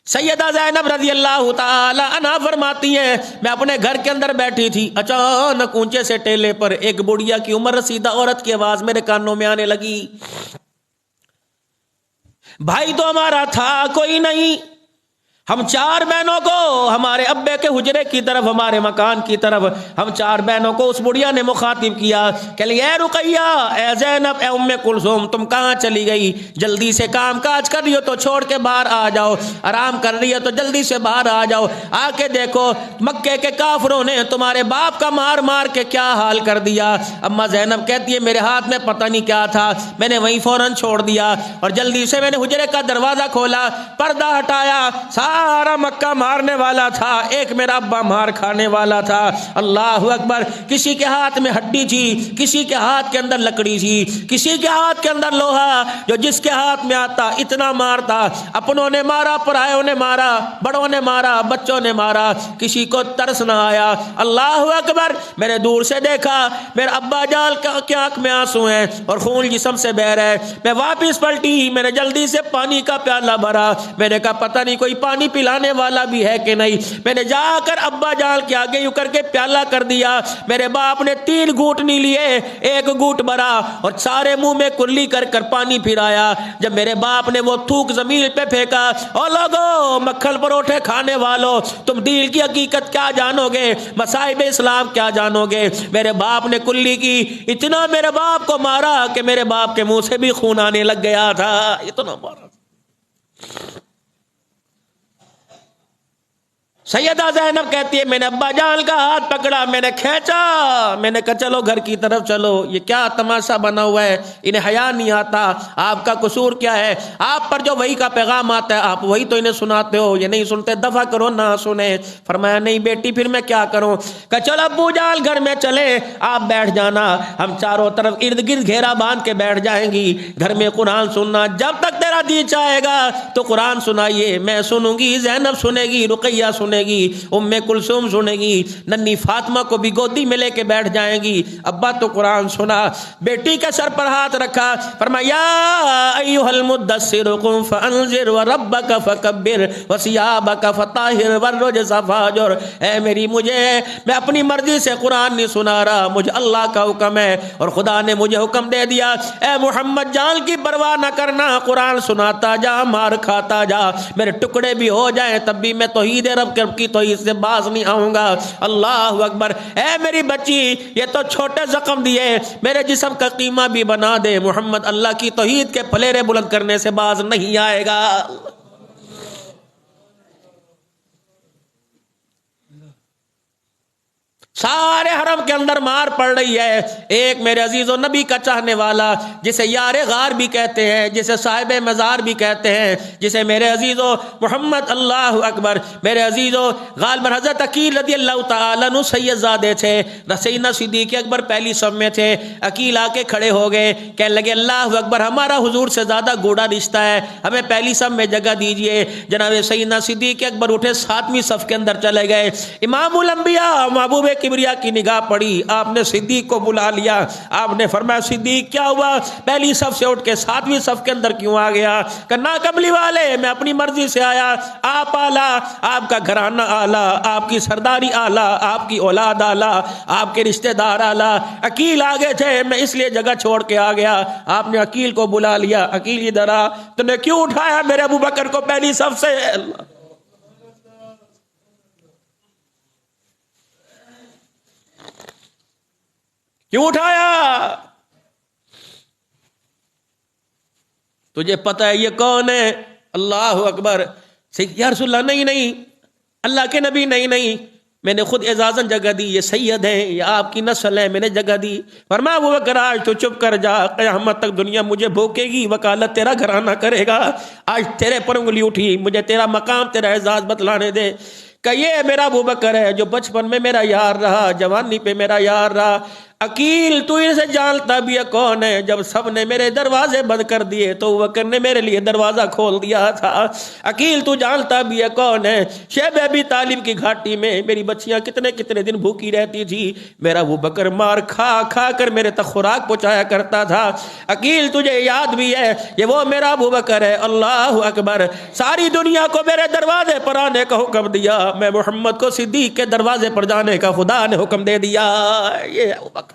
Speaker 1: سیدہ زینب رضی اللہ تعالی عنہا فرماتی ہیں میں اپنے گھر کے اندر بیٹھی تھی، اچانک اونچے سے ٹیلے پر ایک بڑھیا کی عمر رسیدہ عورت کی آواز میرے کانوں میں آنے لگی. بھائی تو ہمارا تھا کوئی نہیں، ہم چار بہنوں کو ہمارے ابے کے حجرے کی طرف، ہمارے مکان کی طرف، ہم چار بہنوں کو اس بڑھیا نے مخاطب کیا کہ اے رقیہ، اے زینب، اے ام کلثوم، تم کہاں چلی گئی؟ جلدی سے کام کاج کر رہی ہو تو چھوڑ کے باہر آ جاؤ، آرام کر رہی ہو تو جلدی سے باہر آ جاؤ، آ کے دیکھو مکے کے کافروں نے تمہارے باپ کا مار مار کے کیا حال کر دیا. اما زینب کہتی ہے میرے ہاتھ میں پتہ نہیں کیا تھا، میں نے وہیں فوراً چھوڑ دیا اور جلدی سے میں نے حجرے کا دروازہ کھولا، پردہ ہٹایا، سارا مکہ مارنے والا تھا، ایک میرا ابا مار کھانے والا تھا. اللہ اکبر. کسی کے ہاتھ میں ہڈی تھی، کسی کے ہاتھ کے اندر لکڑی تھی، کسی کے ہاتھ کے اندر لوہا، جو جس کے ہاتھ میں آتا اتنا مارتا. اپنوں نے مارا، پرایوں نے مارا، بڑوں نے مارا، بچوں نے مارا، کسی کو ترس نہ آیا. اللہ اکبر. میں نے دور سے دیکھا میرا ابا جان کی آنکھ میں آنسو ہیں اور خون جسم سے بہ رہا ہے. میں واپس پلٹی، میں نے جلدی سے پانی کا پیالہ بھرا، میں نے کہا پتہ نہیں کوئی پانی پلانے والا بھی ہے کہ نہیں. میں نے جا کر ابا جان کے آگے یوں کر کے پیالہ کر دیا. میرے باپ نے 3 گھونٹ نہیں لیے، 1 گھونٹ بھرا اور سارے منہ میں کلی کر کر پانی پھرایا. جب میرے باپ نے وہ تھوک زمین پہ پھینکا، او لوگو مکھن پروٹھے کھانے والو، تم دین کی حقیقت کیا جانو گے، مصائب اسلام کیا جانو گے؟ میرے باپ نے کلی کی، اتنا میرے باپ کو مارا کہ میرے باپ کے منہ سے بھی خون آنے لگ گیا تھا، اتنا مارا. سیدہ زینب کہتی ہے میں نے ابا جان کا ہاتھ پکڑا، میں نے کھینچا، میں نے کہا چلو گھر کی طرف چلو. یہ کیا تماشا بنا ہوا ہے؟ انہیں حیا نہیں آتا؟ آپ کا قصور کیا ہے؟ آپ پر جو وحی کا پیغام آتا ہے آپ وہی تو انہیں سناتے ہو، یہ نہیں سنتے، دفع کرو نہ سنیں. فرمایا نہیں بیٹی پھر میں کیا کروں؟ کہ چلو ابو جان گھر میں چلے، آپ بیٹھ جانا، ہم چاروں طرف ارد گرد گھیرا باندھ کے بیٹھ جائیں گی، گھر میں قرآن سننا، جب تک تیرا جی چاہے گا تو قرآن سنائیے، میں سنوں گی، زینب سنے گی، رقیہ سنے گی، ام کلثوم سنے گی، ننھی فاطمہ کو بھی گودی میں لے کے بیٹھ جائیں گی. ابا تو قرآن سنا. بیٹی کے سر پر ہاتھ رکھا، فرمایا ایھا المدثر قم فانذر وربک فکبر وثیابک فطہر والرجز فہجر. اے میری میں اپنی مرضی سے قرآن نہیں سنا رہا، مجھے اللہ کا حکم ہے اور خدا نے مجھے حکم دے دیا اے محمد جان کی پرواہ نہ کرنا، قرآن سناتا جا، مار کھاتا جا، میرے ٹکڑے بھی ہو جائیں تب بھی میں توحید رب کی توحید سے باز نہیں آؤں گا. اللہ اکبر. اے میری بچی یہ تو چھوٹے زخم دیے، میرے جسم کا قیمہ بھی بنا دے، محمد اللہ کی توحید کے پھلیرے بلند کرنے سے باز نہیں آئے گا. سارے حرم شام کے اندر مار پڑ رہی ہے، ایک میرے عزیز و نبی کا چاہنے والا جسے یار غار بھی کہتے ہیں، جسے صاحب مزار بھی کہتے ہیں، جسے میرے عزیز و محمد، اللہ اکبر، میرے عزیز و غالباً حضرت عقیل رضی اللہ تعالیٰ عنہ سید زادے تھے، سیدنا صدیق اکبر پہلی صف میں تھے۔ عقیل آ کے کھڑے ہو گئے، کہنے لگے اللہ اکبر، ہمارا حضور سے زیادہ گوڑا رشتہ ہے، ہمیں پہلی صف میں جگہ دیجئے۔ جناب سیدنا صدیق اکبر اٹھے، 7ویں صف کے اندر چلے گئے۔ امام الانبیاء محبوب کبریا کی نگاہ پڑی، آپ نے صدیق کو بلا لیا، آپ نے فرمایا صدیق کیا ہوا، پہلی صف سے اٹھ کے 7ویں صف کے اندر کیوں آ گیا؟ کہنا قبلی والے، میں اپنی مرضی سے آیا، آپ اعلیٰ، آپ کا گھرانہ اعلیٰ، آپ کی سرداری اعلیٰ، آپ کی اولاد اعلیٰ، آپ کے رشتہ دار اعلیٰ، عقیل آگے تھے، میں اس لیے جگہ چھوڑ کے آ گیا۔ آپ نے عقیل کو بلا لیا، عقیل ادھر آ، تو نے کیوں اٹھایا میرے ابو بکر کو پہلی صف سے؟ اللہ، کیوں اٹھایا؟ تجھے پتہ ہے یہ کون ہے؟ اللہ اکبر۔ یا رسول اللہ، نہیں، اللہ کے نبی، نہیں، میں نے خود اعزازاً جگہ دی، یہ سید ہیں، یہ آپ کی نسل ہے، میں نے جگہ دی۔ فرمایا ابو بکر آج تو چپ کر جا، قیامت تک دنیا مجھے بھوکے گی، وکالت تیرا گھرانہ کرے گا، آج تیرے پر انگلی اٹھی، مجھے تیرا مقام، تیرا اعزاز بتلانے دے کہ یہ میرا ابو بکر ہے جو بچپن میں میرا یار رہا، جوانی پہ میرا یار رہا۔ عقیل تو اسے جانتا بھی ہے کون ہے؟ جب سب نے میرے دروازے بند کر دیے تو ابو بکر نے میرے لیے دروازہ کھول دیا تھا۔ عقیل تو جانتا بھی ہے کون ہے؟ شیب ابی طالب کی گھاٹی میں میری بچیاں کتنے دن بھوکی رہتی تھی، میرا ابو بکر مار کھا کھا کر میرے تک خوراک پہنچایا کرتا تھا۔ عقیل تجھے یاد بھی ہے، یہ وہ میرا ابو بکر ہے۔ اللہ اکبر۔ ساری دنیا کو میرے دروازے پر آنے کا حکم دیا، میں محمد کو صدیق کے دروازے پر جانے کا خدا نے حکم دے دیا۔ یہ ابو بکر۔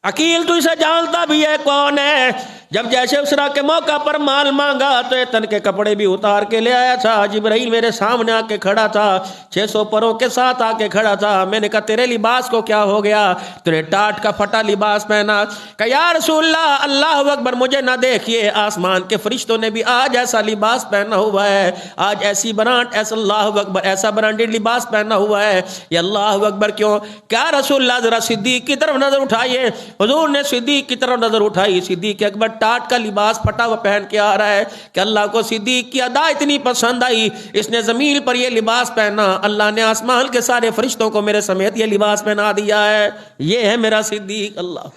Speaker 1: عقیل تو اسے جانتا بھی ہے کون ہے؟ جب جیسے اسرا کے موقع پر مال مانگا تو یہ تن کے کپڑے بھی اتار کے لے آیا تھا۔ جبرائیل میرے سامنے آ کے کھڑا تھا، 600 پروں کے ساتھ آ کے کھڑا تھا۔ میں نے کہا تیرے لباس کو کیا ہو گیا؟ تو نے ٹاٹ کا پھٹا لباس پہنا۔ کہ یا رسول اللہ، اللہ اکبر، مجھے نہ دیکھیے، آسمان کے فرشتوں نے بھی آج ایسا لباس پہنا ہوا ہے، آج ایسی برانڈ، ایسا اللہ اکبر، ایسا برانڈڈ لباس پہنا ہوا ہے۔ یہ اللہ اکبر کیوں؟ کیا رسول اللہ ذرا صدیق کی طرف نظر اٹھائیے۔ حضور نے صدیق کی طرف نظر اٹھائی، صدیق اکبر ٹاٹ کا لباس پھٹا ہوا پہن کے آ رہا ہے کہ اللہ کو صدیق کی ادا اتنی پسند آئی، اس نے زمین پر یہ لباس پہنا، اللہ نے آسمان کے سارے فرشتوں کو میرے سمیت یہ لباس پہنا دیا ہے، یہ ہے میرا صدیق۔ اللہ،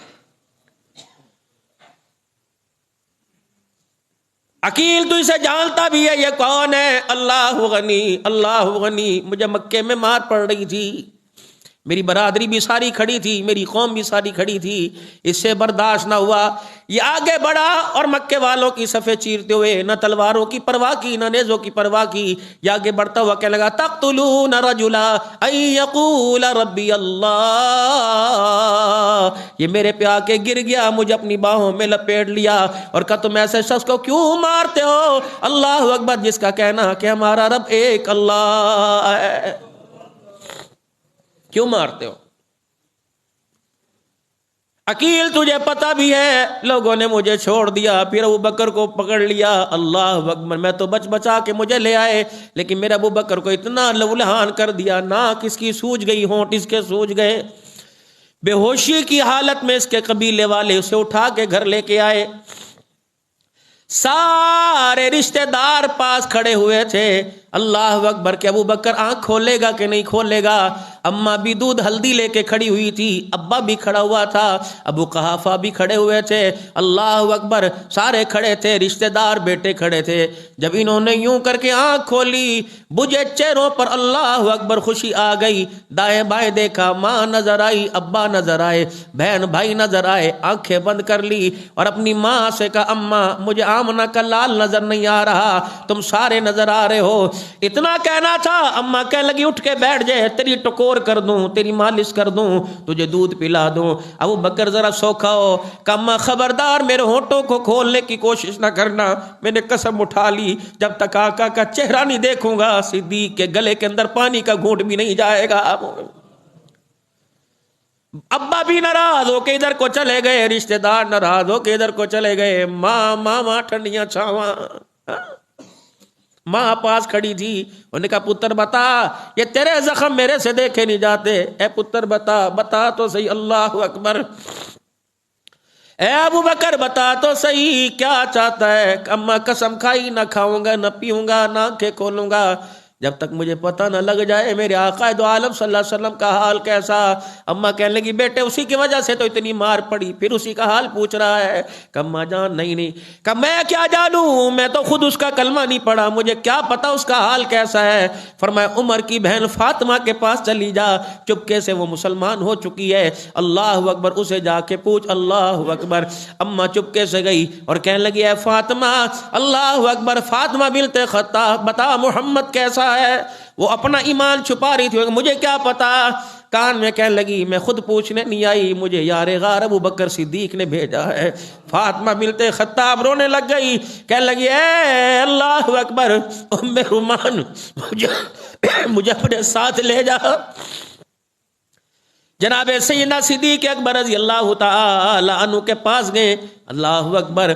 Speaker 1: عقیل تو اسے جانتا بھی ہے یہ کون ہے؟ اللہ غنی، اللہ غنی۔ مجھے مکے میں مار پڑ رہی تھی، میری برادری بھی ساری کھڑی تھی، میری قوم بھی ساری کھڑی تھی، اس سے برداشت نہ ہوا، یہ آگے بڑھا اور مکے والوں کی صفیں چیرتے ہوئے نہ تلواروں کی پرواہ کی نہ نیزوں کی پرواہ کی، یہ آگے بڑھتا ہوا کہنے لگا تقتلون رجلا ان یقول ربی اللہ۔ یہ میرے پہ آ کے گر گیا، مجھے اپنی باہوں میں لپیٹ لیا اور کہا تم ایسے شخص کو کیوں مارتے ہو؟ اللہ اکبر، جس کا کہنا کہ ہمارا رب ایک اللہ ہے، کیوں مارتے ہو؟ عقیل تجھے پتہ بھی ہے لوگوں نے مجھے چھوڑ دیا، پھر ابو بکر کو پکڑ لیا، اللہ اکبر، میں تو بچا کے مجھے لے آئے، لیکن میرے ابو بکر کو اتنا لولہان کر دیا، ناک اس کی سوج گئی، ہونٹ اس کے سوج گئے، بے ہوشی کی حالت میں اس کے قبیلے والے اسے اٹھا کے گھر لے کے آئے، سارے رشتہ دار پاس کھڑے ہوئے تھے۔ اللہ اکبر کہ ابو بکر آنکھ کھولے گا کہ نہیں کھولے گا۔ اماں بھی دودھ ہلدی لے کے کھڑی ہوئی تھی، ابا بھی کھڑا ہوا تھا، ابو قحافہ بھی کھڑے ہوئے تھے، اللہ اکبر، سارے کھڑے تھے، رشتہ دار بیٹے کھڑے تھے۔ جب انہوں نے یوں کر کے آنکھ کھولی، بجھے چہروں پر اللہ اکبر خوشی آ گئی، دائیں بائیں دیکھا، ماں نظر آئی، ابا نظر آئے، بہن بھائی نظر آئے، آنکھیں بند کر لی اور اپنی ماں سے کہا اماں مجھے آمنہ کا لال نظر نہیں آ رہا، تم سارے نظر آ رہے ہو۔ اتنا کہنا تھا، اماں کہنے لگی اٹھ کے بیٹھ جائے، تیری ٹکور کر دوں، تیری مالش کر دوں، تجھے دودھ پلا دوں۔ ابو بکر ذرا سوکھا ہو کہ اماں خبردار میرے ہونٹوں کو کھولنے کی کوشش نہ کرنا، میں نے قسم اٹھا لی جب تک آقا کا چہرہ نہیں دیکھوں گا صدیق کے گلے کے اندر پانی کا گھونٹ بھی نہیں جائے گا۔ ابا بھی ناراض ہو کے ادھر کو چلے گئے، رشتہ دار ناراض ہو کے ادھر کو چلے گئے، ماں ٹھنڈیاں چھاواں۔ ماں پاس کھڑی تھی، انہوں نے کہا پتر بتا، یہ تیرے زخم میرے سے دیکھے نہیں جاتے، اے پتر بتا تو صحیح، اللہ اکبر، اے ابو بکر بتا تو صحیح کیا چاہتا ہے؟ اماں قسم کھائی نہ کھاؤں گا، نہ پیوں گا، نہ آنکھیں کھولوں گا جب تک مجھے پتہ نہ لگ جائے میرے آقا دو عالم صلی اللہ علیہ وسلم کا حال کیسا۔ اماں کہنے لگی بیٹے اسی کی وجہ سے تو اتنی مار پڑی، پھر اسی کا حال پوچھ رہا ہے؟ کہ اماں جان نہیں، کہ میں کیا جانوں، میں تو خود اس کا کلمہ نہیں پڑھا، مجھے کیا پتا اس کا حال کیسا ہے۔ فرمایا عمر کی بہن فاطمہ کے پاس چلی جا، چپکے سے وہ مسلمان ہو چکی ہے، اللہ اکبر، اسے جا کے پوچھ، اللہ اکبر۔ اماں چپکے سے گئی اور کہنے لگی اے فاطمہ، اللہ اکبر، فاطمہ بنت خطاب بتا محمد کیسا ہے؟ وہ اپنا ایمان چھپا رہی تھی، مجھے کیا پتا، کان میں کہنے لگی میں خود پوچھنے نہیں آئی، مجھے یار غار ابو بکر صدیق نے بھیجا ہے۔ فاطمہ بنت خطاب رونے لگ گئی، کہنے لگی اے اللہ اکبر ام رومان، مجھے اپنے ساتھ لے جا۔ جناب سیدنا صدیق اکبر رضی اللہ تعالی عنہ کے پاس گئے، اللہ اکبر،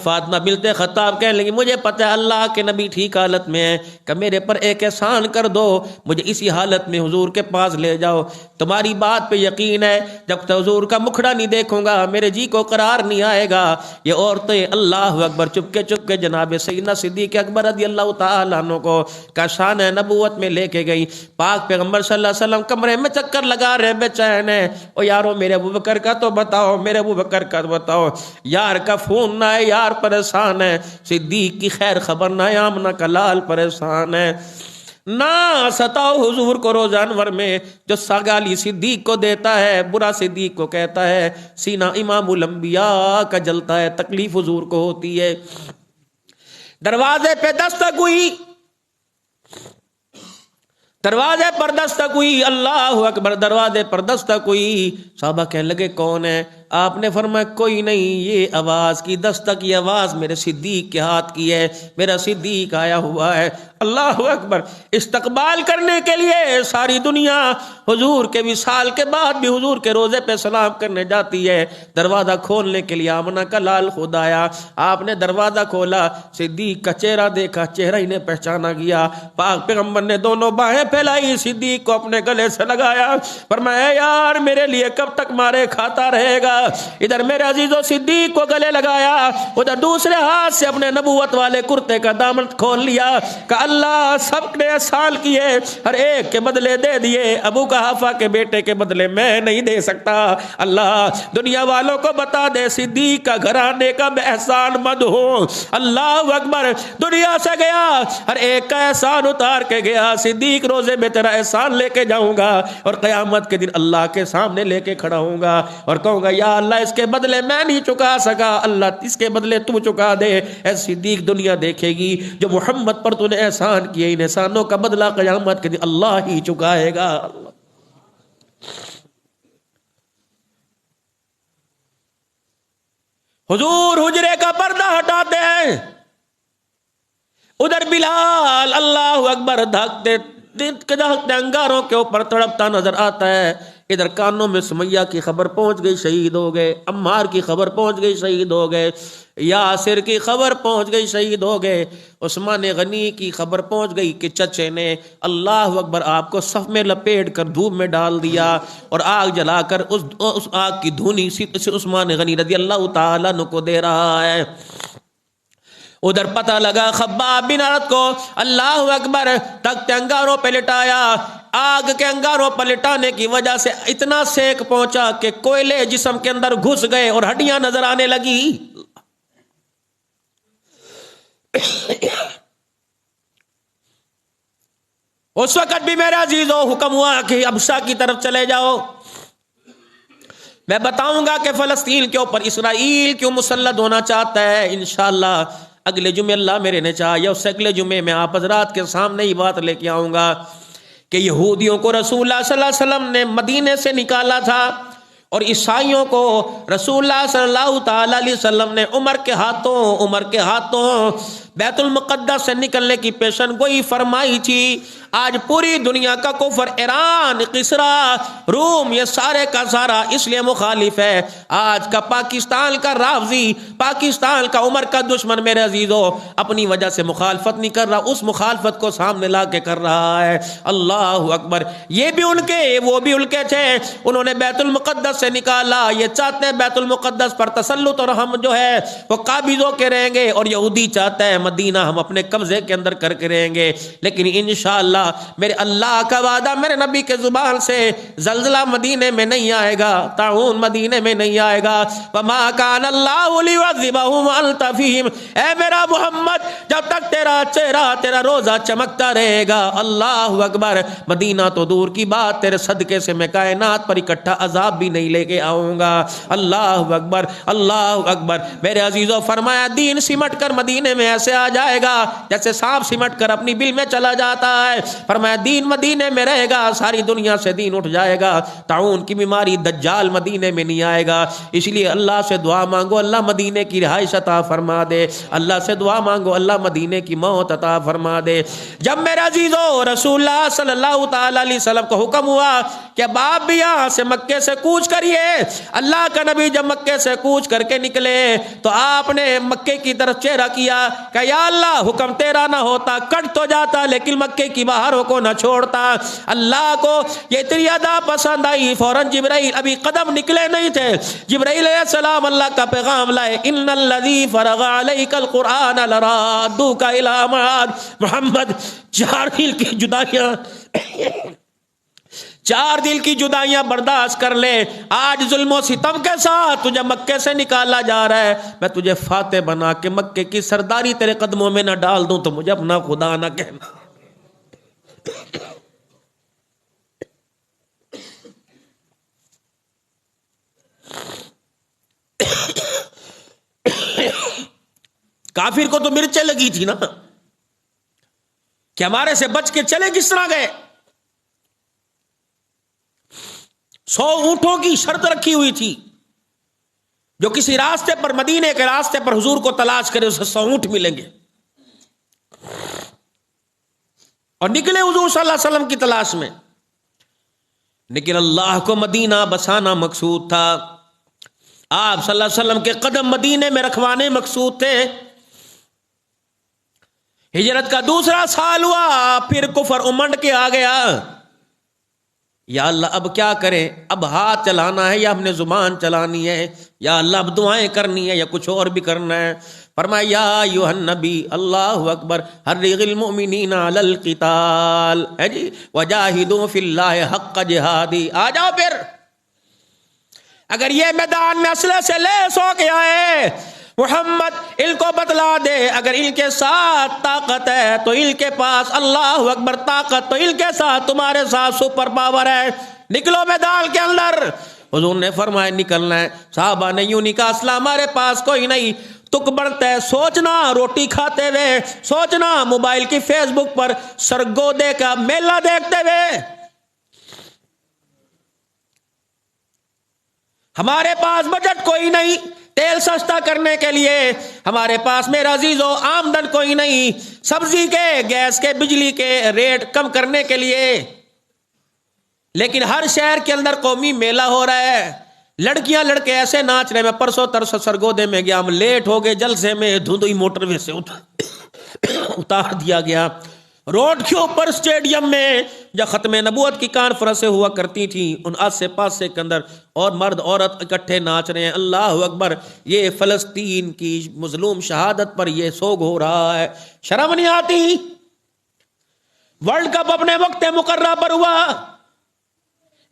Speaker 1: فاطمہ بنت خطاب کہنے لگی مجھے پتہ ہے اللہ کے نبی ٹھیک حالت میں ہے، کہ میرے پر ایک احسان کر دو، مجھے اسی حالت میں حضور کے پاس لے جاؤ، تمہاری بات پہ یقین ہے جب تک حضور کا مکھڑا نہیں دیکھوں گا میرے جی کو قرار نہیں آئے گا۔ یہ عورتیں اللہ اکبر چپکے جناب سیدنا صدیق اکبر رضی اللہ تعالیٰ عنہ کو کا شان نبوت میں لے کے گئی۔ پاک پیغمبر صلی اللہ علیہ وسلم کمرے میں چکر لگا رہے بے چین ہے، او یارو میرے ابو بکر کا تو بتاؤ، میرے ابو بکر کا بتاؤ، یار کا فون نہ ہے، یار پریشان ہے، صدیق کی خیر خبر نہ ہے، آمنہ کا لال پریشان ہے۔ نہ ستاؤ حضور کو روز انور میں، جو سگالی صدیق کو دیتا ہے برا صدیق کو کہتا ہے، سینہ امام الانبیاء کا جلتا ہے، تکلیف حضور کو ہوتی ہے۔ دروازے پہ دستک ہوئی، دروازے پر دستک ہوئی، اللہ اکبر، دروازے پر دستک ہوئی، صحابہ کہنے لگے کون ہے؟ آپ نے فرمایا کوئی نہیں، یہ آواز کی دستک، یہ آواز میرے صدیق کے ہاتھ کی ہے، میرا صدیق آیا ہوا ہے۔ اللہ اکبر، استقبال کرنے کے لیے ساری دنیا حضور کے وصال کے بعد بھی حضور کے روزے پہ سلام کرنے جاتی ہے۔ دروازہ کھولنے کے لیے آمنہ کا لال خود آیا، آپ نے دروازہ کھولا، صدیق کا چہرہ دیکھا، چہرہ ہی نے پہچانا گیا۔ پاک پیغمبر نے دونوں باہیں پھیلائی، صدیق کو اپنے گلے سے لگایا، فرمایا یار میرے لیے کب تک مارے کھاتا رہے گا؟ ادھر میرے عزیزو صدیق کو گلے لگایا، ادھر دوسرے ہاتھ سے اپنے نبوت والے کرتے کا دامن کھول لیا کہ اللہ سب نے احسان کیے، ہر ایک کے بدلے دے دیے، ابو قحافہ کے بیٹے کے بدلے میں نہیں دے سکتا۔ اللہ دنیا والوں کو بتا دے صدیق کا گھرانے کا میں احسان مند ہوں۔ اللہ اکبر، دنیا سے گیا، ہر ایک کا احسان اتار کے گیا۔ صدیق روزے میں تیرا احسان لے کے جاؤں گا اور قیامت کے دن اللہ کے سامنے لے کے کھڑا ہوں گا اور کہوں گا یا اللہ اس کے بدلے میں نہیں چکا سکا، اللہ اس کے بدلے تو چکا دے۔ اے صدیق دنیا دیکھے گی جو محمد پر تو نے احسان کیے، ان احسانوں کا بدلہ قیامت کے دن اللہ ہی چکائے گا۔ حضور حجرے کا پردہ ہٹاتے ہیں، ادھر بلال اللہ اکبر دھکتے انگاروں کے اوپر تڑپتا نظر آتا ہے، ادھر کانوں میں سمیہ کی خبر پہنچ گئی، شہید ہو گئے، عمار کی خبر پہنچ گئی، شہید ہو گئے، یاسر کی خبر پہنچ گئی، شہید ہو گئے، عثمان غنی کی خبر پہنچ گئی کہ چچے نے اللہ اکبر آپ کو صف میں لپیٹ کر دھوپ میں ڈال دیا اور آگ جلا کر اس آگ کی دھونی عثمان غنی رضی اللہ تعالیٰ عنہ کو دے رہا ہے۔ ادھر پتہ لگا خباب بن عرت کو اللہ اکبر تخت انگاروں پہ لٹایا، آگ کے انگاروں پر لٹانے کی وجہ سے اتنا سیک پہنچا کہ کوئلے جسم کے اندر گھس گئے اور ہڈیاں نظر آنے لگی۔ اس وقت بھی میرے عزیزو حکم ہوا کہ ابشا کی طرف چلے جاؤ، میں بتاؤں گا کہ فلسطین کے اوپر اسرائیل کیوں مسلط ہونا چاہتا ہے۔ انشاءاللہ اگلے جمعے اللہ میرے نے چاہا اس سے اگلے جمعے میں آپ حضرات کے سامنے یہ بات لے کے آؤں گا کہ یہودیوں کو رسول اللہ صلی اللہ علیہ وسلم نے مدینے سے نکالا تھا اور عیسائیوں کو رسول اللہ صلی اللہ تعالی علیہ وسلم نے عمر کے ہاتھوں بیت المقدس سے نکلنے کی پیشن گوئی فرمائی تھی، آج پوری دنیا کا کفر، ایران، قصرہ، روم، یہ سارے کا سارا اس لیے مخالف ہے۔ آج کا پاکستان کا رافضی، پاکستان کا عمر کا دشمن میرے عزیزو اپنی وجہ سے مخالفت نہیں کر رہا، اس مخالفت کو سامنے لا کے کر رہا ہے۔ اللہ اکبر۔ یہ بھی ان کے، وہ بھی ان کے تھے، انہوں نے بیت المقدس سے نکالا، یہ چاہتے ہیں بیت المقدس پر تسلط اور ہم جو ہے وہ قابض ہو کے رہیں گے، اور یہودی چاہتا ہے مدینہ ہم اپنے قبضے کے اندر کر کے رہیں گے۔ لیکن انشاءاللہ میرے اللہ کا وعدہ، میرے نبی کے زبان سے، زلزلہ مدینے میں نہیں آئے گا، طاعون مدینے میں نہیں آئے گا۔ وما کان اللہ لیعذبہم وانت فیہم، اے میرا محمد جب تک تیرا چہرہ، تیرا روزہ چمکتا رہے گا، اللہ اکبر، مدینہ تو دور کی بات، تیرے صدقے سے میں کائنات پر اکٹھا عذاب بھی نہیں لے کے آؤں گا۔ اللہ اکبر، اللہ اکبر۔ میرے عزیزوں فرمایا دین سمٹ کر مدینے میں ایسے آ جائے گا جیسے سانپ سمٹ کر اپنی بل میں چلا جاتا ہے۔ فرمایا دین مدینے میں رہے گا، ساری دنیا سے دین اٹھ جائے گا، طاعون کی بیماری، دجال مدینے میں نہیں آئے گا۔ اس لیے اللہ سے دعا مانگو اللہ مدینے کی رہائش عطا فرما دے، اللہ سے دعا مانگو اللہ مدینے کی موت عطا فرما دے۔ جب میرے عزیزو رسول اللہ صلی اللہ تعالی علیہ وسلم کو حکم ہوا کہ اب آپ بھی یہاں سے مکے سے کوچ کریے، اللہ کا نبی جب مکے سے کوچ کر کے نکلے تو آپ نے مکے کی طرف چہرہ کیا کہ یا اللہ حکم تیرا نہ ہوتا کٹ تو جاتا، لیکن مکے کی باہروں کو نہ چھوڑتا۔ اللہ کو یہ تیری ادا پسند آئی، فوراً جبرائیل، ابھی قدم نکلے نہیں تھے، جبرائیل علیہ السلام اللہ کا پیغام لائے، ان الذی فرغ علیک القرآن لرادوک الی معاد۔ محمد 4 دل کی جدائیاں، 4 دل کی جدائیاں برداشت کر لے، آج ظلم و ستم کے ساتھ تجھے مکے سے نکالا جا رہا ہے، میں تجھے فاتح بنا کے مکے کی سرداری تیرے قدموں میں نہ ڈال دوں تو مجھے اپنا خدا نہ کہنا۔ کافر کو تو مرچیں لگی تھی نا کہ ہمارے سے بچ کے چلے کس طرح گئے۔ 100 اونٹوں کی شرط رکھی ہوئی تھی، جو کسی راستے پر، مدینے کے راستے پر حضور کو تلاش کرے اسے 100 اونٹ ملیں گے، اور نکلے حضور صلی اللہ علیہ وسلم کی تلاش میں۔ لیکن اللہ کو مدینہ بسانا مقصود تھا، آپ صلی اللہ علیہ وسلم کے قدم مدینے میں رکھوانے مقصود تھے۔ ہجرت کا دوسرا سال ہوا، پھر کفر امنڈ کے آ گیا۔ یا اللہ اب کیا کریں، اب ہاتھ چلانا ہے یا ہم نے زبان چلانی ہے، یا اللہ اب دعائیں کرنی ہے یا کچھ اور بھی کرنا ہے۔ فرمایا یا ایھا النبی، اللہ اکبر، حرض المؤمنین علی القتال، ہے جی، وجاہدوا فی اللہ حق جہادی۔ آ جاؤ پھر، اگر یہ میدان میں اسلحے سے لیس ہو کے آئے، محمد ان کو بتلا دے، اگر ان کے ساتھ طاقت ہے تو ان کے پاس، اللہ اکبر، طاقت تو ان کے ساتھ، تمہارے ساتھ سپر پاور ہے، نکلو میدان کے اندر۔ حضور نے فرمایا نکلنا ہے، صحابہ نے یوں نہیں کہا اسلحہ ہمارے پاس کوئی نہیں، تک بڑھتا ہے، سوچنا روٹی کھاتے ہوئے، سوچنا موبائل کی فیس بک پر سرگودے کا میلہ دیکھتے ہوئے، ہمارے پاس بجٹ کوئی نہیں تیل سستا کرنے کے لیے، ہمارے پاس میرا عزیزو آمدن کوئی نہیں سبزی کے، گیس کے، بجلی کے ریٹ کم کرنے کے لیے، لیکن ہر شہر کے اندر قومی میلہ ہو رہا ہے، لڑکیاں لڑکے ایسے ناچ رہے۔ میں پرسوں ترسوں سرگودے میں گیا، ہم لیٹ ہو گئے، جلسے میں دھندوئی موٹر وے سے اتار دیا گیا، روڈ کے اوپر اسٹیڈیم میں جب ختم نبوت کی کانفرنسیں ہوا کرتی تھیں، ان آسے پاسے کے اندر اور مرد عورت اکٹھے ناچ رہے ہیں، اللہ اکبر۔ یہ فلسطین کی مظلوم شہادت پر یہ سوگ ہو رہا ہے، شرم نہیں آتی؟ ورلڈ کپ اپنے وقت مقررہ پر ہوا،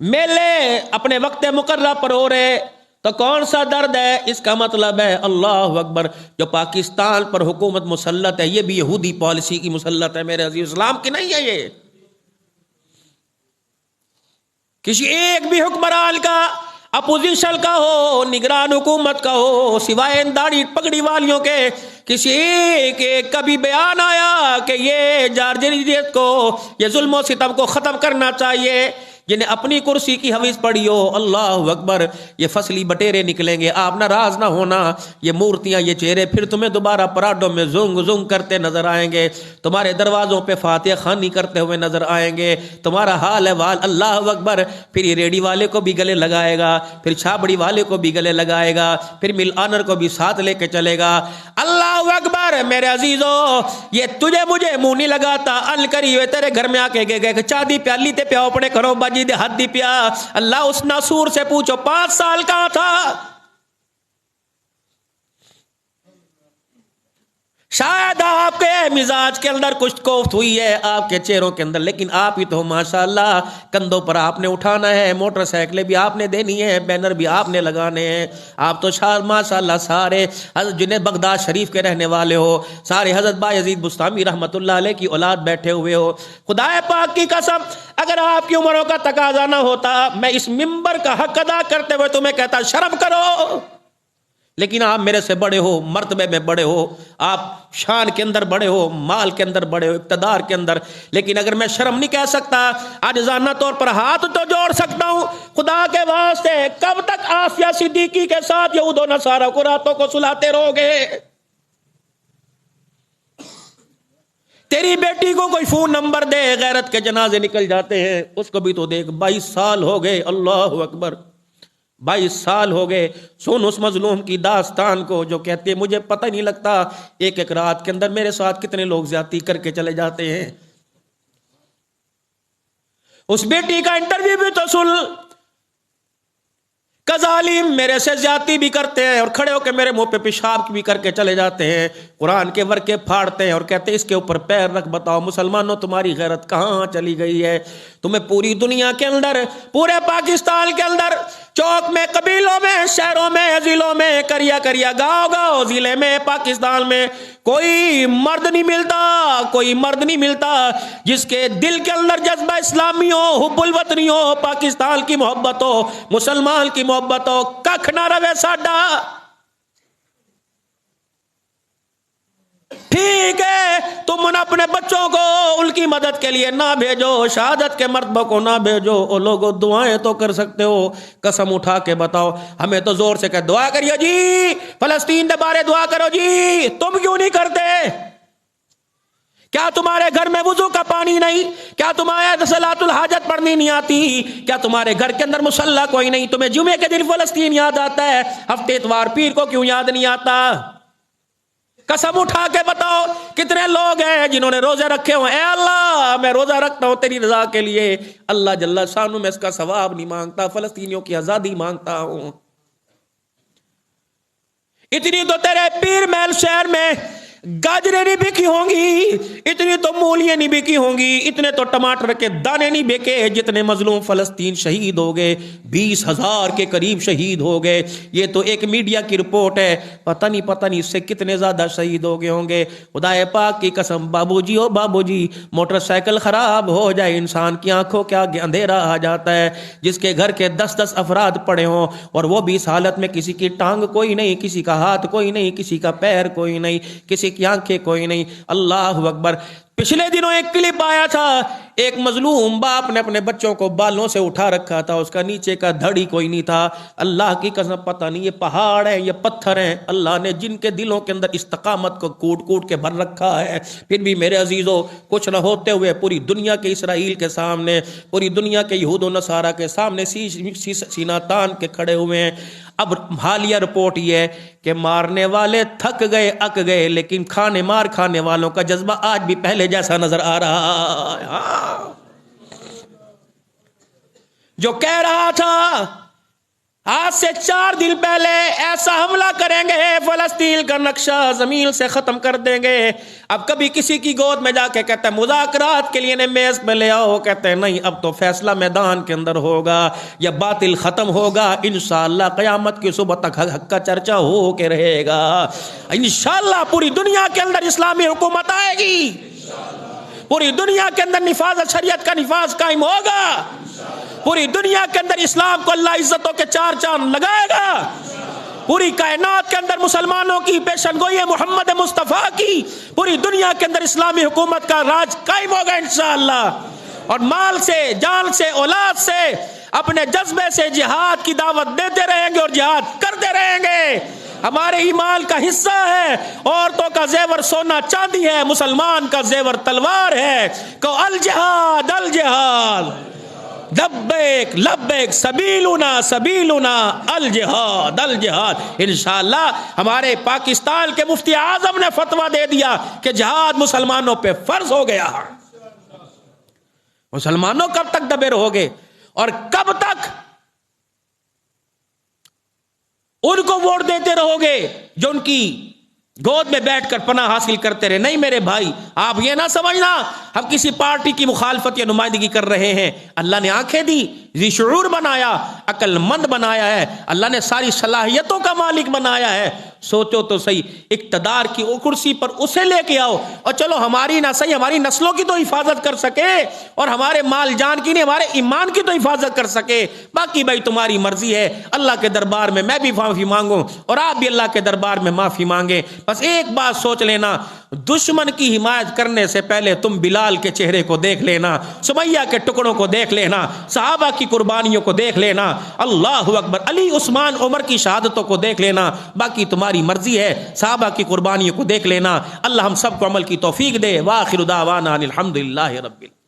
Speaker 1: میلے اپنے وقت مقررہ پر ہو رہے، تو کون سا درد ہے؟ اس کا مطلب ہے اللہ اکبر جو پاکستان پر حکومت مسلط ہے یہ بھی یہودی پالیسی کی مسلط ہے میرے عزیز، اسلام کی نہیں ہے۔ یہ کسی ایک بھی حکمران کا، اپوزیشن کا ہو، نگران حکومت کا ہو، سوائے ان داڑھی پگڑی والیوں کے، کسی ایک کا بھی بیان آیا کہ یہ جارجریت کو، یہ ظلم و ستم کو ختم کرنا چاہیے، یعنی اپنی کرسی کی حویث پڑی ہو، اللہ اکبر، یہ فصلی بٹیرے نکلیں گے، آپ ناراض نہ ہونا، یہ مورتیاں، یہ چہرے پھر تمہیں دوبارہ پراڈوں میں زنگ زنگ کرتے نظر آئیں گے، تمہارے دروازوں پہ فاتحہ خوانی کرتے ہوئے نظر آئیں گے، تمہارا حال احوال، اللہ اکبر، پھر یہ ریڈی والے کو بھی گلے لگائے گا، پھر چھابڑی والے کو بھی گلے لگائے گا، پھر مل آنر کو بھی ساتھ لے کے چلے گا۔ اللہ اکبر، میرے عزیزو، یہ تجھے مجھے منہ نہیں لگاتا، الکری ہوئے تیرے گھر میں آ کے گئے چادی پیالی تے پیاؤ اپنے کرو باجی دے ہاتھ دی پیا۔ اللہ اس ناسور سے پوچھو 5 سال کہاں تھا؟ شاید آپ کے مزاج کے اندر کچھ کوفت ہوئی ہے، آپ کے چہروں کے اندر، لیکن آپ ہی تو ماشاءاللہ کندھوں پر آپ نے اٹھانا ہے، موٹر سائیکلیں بھی آپ نے دینی ہے، بینر بھی آپ نے لگانے ہیں، آپ تو ماشاءاللہ سارے حضرت جنید بغداد شریف کے رہنے والے ہو، سارے حضرت بایزید بستامی رحمت اللہ علیہ کی اولاد بیٹھے ہوئے ہو۔ خدا پاک کی قسم، اگر آپ کی عمروں کا تقاضا نہ ہوتا، میں اس منبر کا حق ادا کرتے ہوئے تمہیں کہتا شرم کرو، لیکن آپ میرے سے بڑے ہو، مرتبے میں بڑے ہو، آپ شان کے اندر بڑے ہو، مال کے اندر بڑے ہو، اقتدار کے اندر، لیکن اگر میں شرم نہیں کہہ سکتا، عاجزانہ طور پر ہاتھ تو جوڑ سکتا ہوں، خدا کے واسطے کب تک آسیہ صدیقی کے ساتھ یہود و نصارہ کو راتوں کو سلاتے رہو گے؟ تیری بیٹی کو کوئی فون نمبر دے، غیرت کے جنازے نکل جاتے ہیں، اس کو بھی تو دیکھ، 22 سال ہو گئے، اللہ اکبر، 22 سال ہو گئے، سن اس مظلوم کی داستان کو جو کہتے ہیں مجھے پتہ نہیں لگتا ایک ایک رات کے اندر میرے ساتھ کتنے لوگ زیادتی کر کے چلے جاتے ہیں۔ اس بیٹی کا انٹرویو بھی تو سن، کظالم میرے سے زیادتی بھی کرتے ہیں اور کھڑے ہو کے میرے منہ پہ پیشاب بھی کر کے چلے جاتے ہیں، قرآن کے ورقے پھاڑتے ہیں اور کہتے ہیں اس کے اوپر پیر رکھ، بتاؤ مسلمانوں تمہاری غیرت کہاں چلی گئی ہے؟ تمہیں پوری دنیا کے اندر، پورے پاکستان کے اندر، چوک میں، قبیلوں میں، شہروں میں، ضلعوں میں، کریا گاؤں ضلع میں، پاکستان میں کوئی مرد نہیں ملتا، کوئی مرد نہیں ملتا جس کے دل کے اندر جذبہ اسلامی ہو، حب الوطنی ہو، پاکستان کی محبت ہو، مسلمان کی محبت ہو، ککھ نہ روے ساڈا۔ ٹھیک ہے، تم اپنے بچوں کو ان کی مدد کے لیے نہ بھیجو، شہادت کے مرتبہ کو نہ بھیجو، او لوگوں دعائیں تو کر سکتے ہو، قسم اٹھا کے بتاؤ، ہمیں تو زور سے کہ دعا کریو جی، فلسطین کے بارے دعا کرو جی، تم کیوں نہیں کرتے؟ کیا تمہارے گھر میں وضو کا پانی نہیں؟ کیا تمہیں صلاۃ الحاجت پڑھنی نہیں آتی؟ کیا تمہارے گھر کے اندر مصلی کوئی نہیں؟ تمہیں جمعے کے دن فلسطین یاد آتا ہے، ہفتے اتوار پیر کو کیوں یاد نہیں آتا؟ قسم اٹھا کے بتاؤ کتنے لوگ ہیں جنہوں نے روزے رکھے ہوں، اے اللہ میں روزہ رکھتا ہوں تیری رضا کے لیے، اللہ جل شانہ میں اس کا ثواب نہیں مانگتا، فلسطینیوں کی آزادی مانگتا ہوں۔ اتنی تو تیرے پیر محل شہر میں گاجریں نہیں بکی ہوں گی، اتنی تو مولیاں نہیں بکی ہوں گی، اتنے تو ٹماٹر کے دانے نہیں بکے جتنے مظلوم فلسطین شہید ہو گئے، 20,000 کے قریب شہید ہو گئے۔ یہ تو ایک میڈیا کی رپورٹ ہے، پتہ نہیں اس سے کتنے زیادہ شہید ہو گئے ہوں گے۔ خدا پاک کی قسم، بابو جی او بابو جی، موٹر سائیکل خراب ہو جائے انسان کی آنکھوں کے آگے اندھیرا آ جاتا ہے، جس کے گھر کے 10 افراد پڑے ہوں اور وہ بھی اس حالت میں کسی کی ٹانگ کوئی نہیں، کسی کا ہاتھ کوئی نہیں، کسی کا پیر کوئی نہیں، کسی کی آنکھیں کوئی نہیں، اللہ اکبر۔ پچھلے دنوں ایک کلپ آیا تھا، ایک مظلوم باپ نے اپنے بچوں کو بالوں سے اٹھا رکھا تھا، اس کا نیچے کا دھڑی کوئی نہیں تھا۔ اللہ کی قسم پتہ نہیں یہ پہاڑ ہیں یہ پتھر ہیں، اللہ نے جن کے دلوں کے اندر استقامت کو کوٹ کوٹ کے بھر رکھا ہے، پھر بھی میرے عزیزو کچھ نہ ہوتے ہوئے پوری دنیا کے اسرائیل کے سامنے، پوری دنیا کے یہود و نصارہ کے سامنے سینہ تان کے کھڑے ہوئے ہیں۔ اب حالیہ رپورٹ یہ ہے کہ مارنے والے تھک گئے، اک گئے، لیکن کھانے والوں کا جذبہ آج بھی پہلے جیسا نظر آ رہا ہے۔ جو کہہ رہا تھا آج سے 4 دن پہلے ایسا حملہ کریں گے، فلسطین کا نقشہ زمین سے ختم کر دیں گے، اب کبھی کسی کی گود میں جا کے کہتا ہے مذاکرات کے لیے میز پہ لے آؤ، کہتے ہیں نہیں اب تو فیصلہ میدان کے اندر ہوگا، یا باطل ختم ہوگا، انشاءاللہ قیامت کی صبح تک حق کا چرچا ہو کے رہے گا، انشاءاللہ پوری دنیا کے اندر اسلامی حکومت آئے گی، پوری دنیا کے اندر نفاذ شریعت کا نفاذ قائم ہوگا، پوری دنیا کے اندر اسلام کو اللہ عزتوں کے 4 چاند لگائے گا، پوری کائنات کے اندر مسلمانوں کی پیشن گوئی محمد مصطفیٰ کی، پوری دنیا کے اندر اسلامی حکومت کا راج قائم ہوگا انشاءاللہ۔ اور مال سے، جان سے، اولاد سے، اپنے جذبے سے جہاد کی دعوت دیتے رہیں گے اور جہاد کرتے رہیں گے۔ ہمارے ایمان کا حصہ ہے، عورتوں کا زیور سونا چاندی ہے، مسلمان کا زیور تلوار ہے۔ کہ الجہاد الجہاد لبیک لبیک سبیلنا سبیلنا الجہاد الجہاد۔ انشاءاللہ ہمارے پاکستان کے مفتی اعظم نے فتویٰ دے دیا کہ جہاد مسلمانوں پہ فرض ہو گیا۔ مسلمانوں کب تک دبے رہو گے اور کب تک ان کو ووٹ دیتے رہو گے جو ان کی گود میں بیٹھ کر پناہ حاصل کرتے رہے؟ نہیں میرے بھائی، آپ یہ نہ سمجھنا ہم کسی پارٹی کی مخالفت یا نمائندگی کر رہے ہیں۔ اللہ نے آنکھیں دی، ذی شعور بنایا، عقل مند بنایا ہے، اللہ نے ساری صلاحیتوں کا مالک بنایا ہے۔ سوچو تو صحیح، اقتدار کی کرسی پر اسے لے کے آؤ اور چلو ہماری نہ صحیح ہماری نسلوں کی تو حفاظت کر سکے اور ہمارے مال جان کی نہیں ہمارے ایمان کی تو حفاظت کر سکے، باقی بھائی تمہاری مرضی ہے۔ اللہ کے دربار میں میں بھی معافی مانگوں اور آپ بھی اللہ کے دربار میں معافی مانگیں۔ بس ایک بات سوچ لینا، دشمن کی حمایت کرنے سے پہلے تم بلال کے چہرے کو دیکھ لینا، سمیہ کے ٹکڑوں کو دیکھ لینا، صحابہ کی قربانیوں کو دیکھ لینا، اللہ اکبر، علی عثمان عمر کی شہادتوں کو دیکھ لینا، باقی تمہاری مرضی ہے۔ صحابہ کی قربانیوں کو دیکھ لینا۔ اللہ ہم سب کو عمل کی توفیق دے۔ وآخر دعوانا الحمدللہ رب العالمین۔